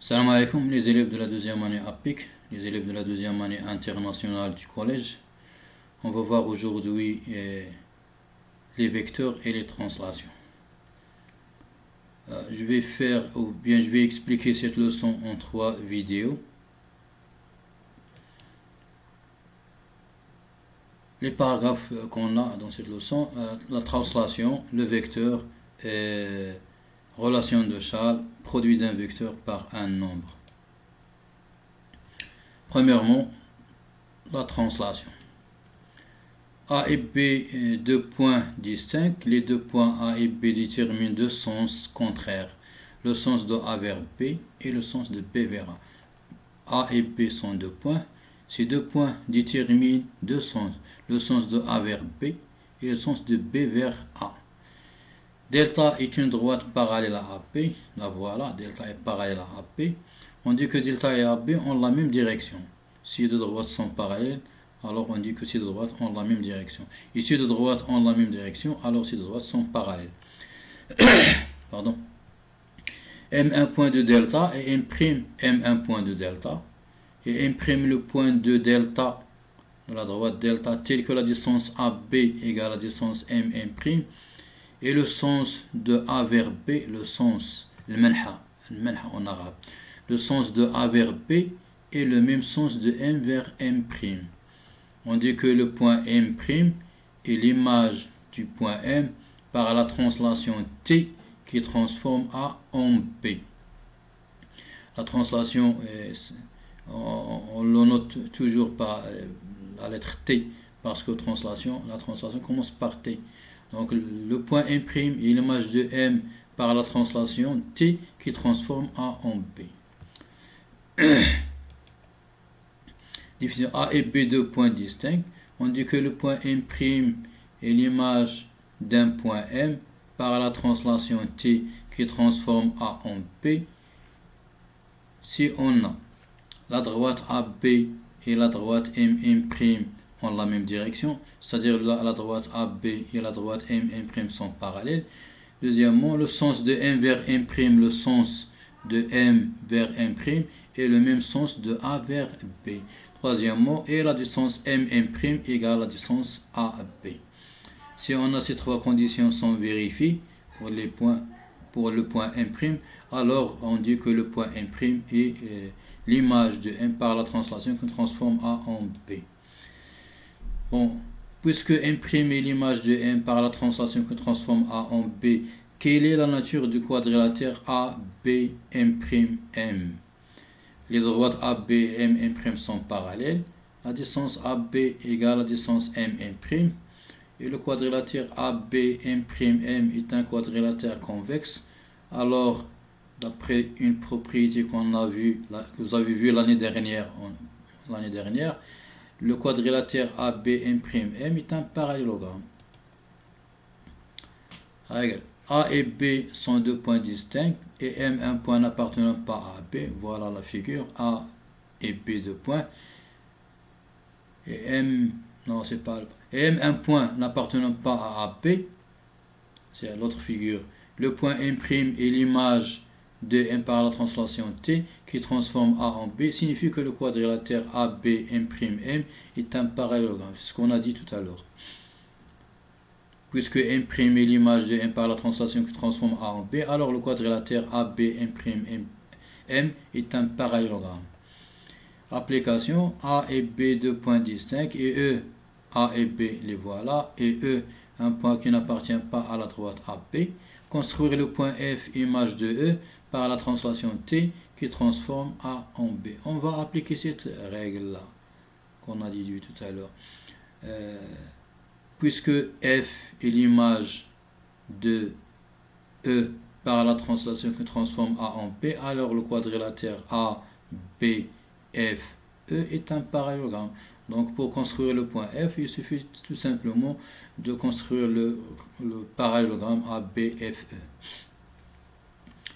Salam alaikum les élèves de la deuxième année APIC, les élèves de la deuxième année internationale du collège. On va voir aujourd'hui les vecteurs et les translations. Je vais expliquer cette leçon en 3 vidéos. Les paragraphes qu'on a dans cette leçon, la translation, le vecteur, relation de Charles, produit d'un vecteur par un nombre. Premièrement, la translation. A et B, deux points distincts. Les deux points A et B déterminent deux sens contraires. Le sens de A vers B et le sens de B vers A. A et B sont deux points. Ces deux points déterminent deux sens. Le sens de A vers B et le sens de B vers A. Delta est une droite parallèle à AB. La voilà, delta est parallèle à AB. On dit que delta et AB ont la même direction. Si deux droites sont parallèles, alors on dit que ces deux droites ont la même direction. Et si deux droites ont la même direction, alors ces deux droites sont parallèles. Pardon. M1 point de delta et M' M1 point de delta. Et M' le point de delta de la droite delta tel que la distance AB égale à la distance M'. Et le sens de A vers B, le sens, le manha en arabe, le sens de A vers B est le même sens de M vers M'. On dit que le point M' est l'image du point M par la translation T qui transforme A en B. La translation, on le note toujours par la lettre T parce que la translation commence par T. Donc le point M' est l'image de M par la translation T qui transforme A en B. Division A et B, deux points distincts. On dit que le point M' est l'image d'un point M par la translation T qui transforme A en B. Si on a la droite AB et la droite M' ont la même direction, c'est-à-dire la droite AB et la droite M' sont parallèles. Deuxièmement, le sens de M vers M', le sens de M vers M' est le même sens de A vers B. Troisièmement, et la distance M' égale la distance AB. Si on a ces trois conditions sont vérifiées pour le point M', alors on dit que le point M' est l'image de M par la translation qui transforme A en B. Bon, puisque M' est l'image de M par la translation qui transforme A en B, quelle est la nature du quadrilatère AB'M'? Les droites AB et M' sont parallèles. La distance AB égale la distance M'. Et le quadrilatère AB'M' est un quadrilatère convexe. Alors, d'après une propriété qu'on a vue, que vous avez vue l'année dernière, le quadrilatère AB'M' est un parallélogramme. A et B sont deux points distincts et M un point n'appartenant pas à B. Voilà la figure. A et B deux points. Et M un point n'appartenant pas à AB. C'est l'autre figure. Le point M' est l'image de M par la translation T qui transforme A en B, signifie que le quadrilatère AB'M' est un parallélogramme. C'est ce qu'on a dit tout à l'heure. Puisque M' est l'image de M par la translation qui transforme A en B, alors le quadrilatère AB'M' est un parallélogramme. Application A et B, deux points distincts, et E, A et B, les voilà, et E, un point qui n'appartient pas à la droite AB. Construire le point F, image de E, par la translation T qui transforme A en B. On va appliquer cette règle-là qu'on a dit tout à l'heure. Puisque F est l'image de E par la translation qui transforme A en B, alors le quadrilatère A, B, F, E est un parallélogramme. Donc pour construire le point F, il suffit tout simplement de construire le parallélogramme ABFE.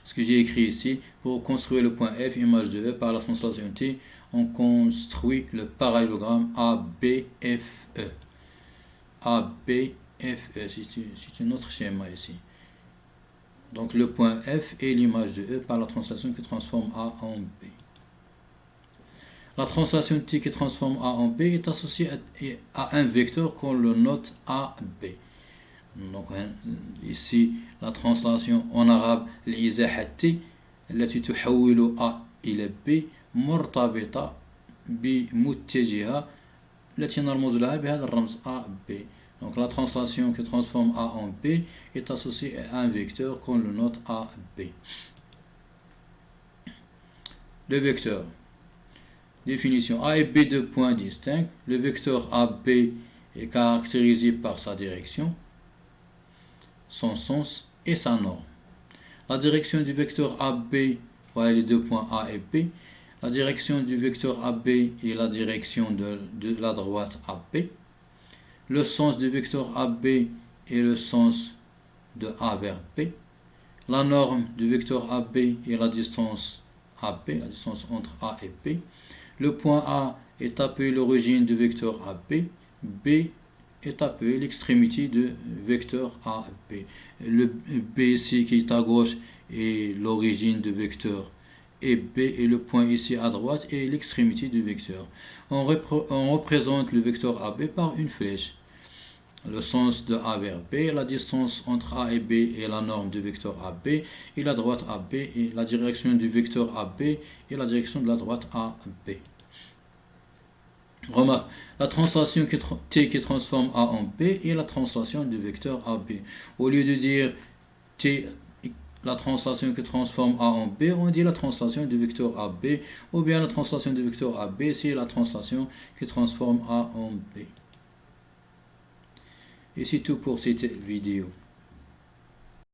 Ce que j'ai écrit ici, pour construire le point F, image de E par la translation T, on construit le parallélogramme ABFE. ABFE, c'est un autre schéma ici. Donc le point F est l'image de E par la translation qui transforme A en B. La translation T qui transforme A en B est associée à un vecteur qu'on le note AB. Donc ici la translation en arabe الإزاحة T التي تحول A إلى B مرتبطة بمتجهة التي نرمز لها بهذا الرمز AB. Donc la translation qui transforme A en B est associée à un vecteur qu'on le note AB. Le vecteur. Définition. A et B, deux points distincts. Le vecteur AB est caractérisé par sa direction, son sens et sa norme. La direction du vecteur AB, voilà les deux points A et B. La direction du vecteur AB est la direction de la droite AB. Le sens du vecteur AB est le sens de A vers B. La norme du vecteur AB est la distance AB, la distance entre A et B. Le point A est appelé l'origine du vecteur AB. B est appelé l'extrémité du vecteur AB. Le B ici qui est à gauche est l'origine du vecteur et B est le point ici à droite et l'extrémité du vecteur. On représente le vecteur AB par une flèche. Le sens de A vers B, la distance entre A et B est la norme du vecteur AB et la droite AB et la direction du vecteur AB et la direction de la droite AB. Remarque, la translation T qui transforme A en B est la translation du vecteur AB. Au lieu de dire T, la translation qui transforme A en B, on dit la translation du vecteur AB, ou bien la translation du vecteur AB, c'est la translation qui transforme A en B. Et c'est tout pour cette vidéo.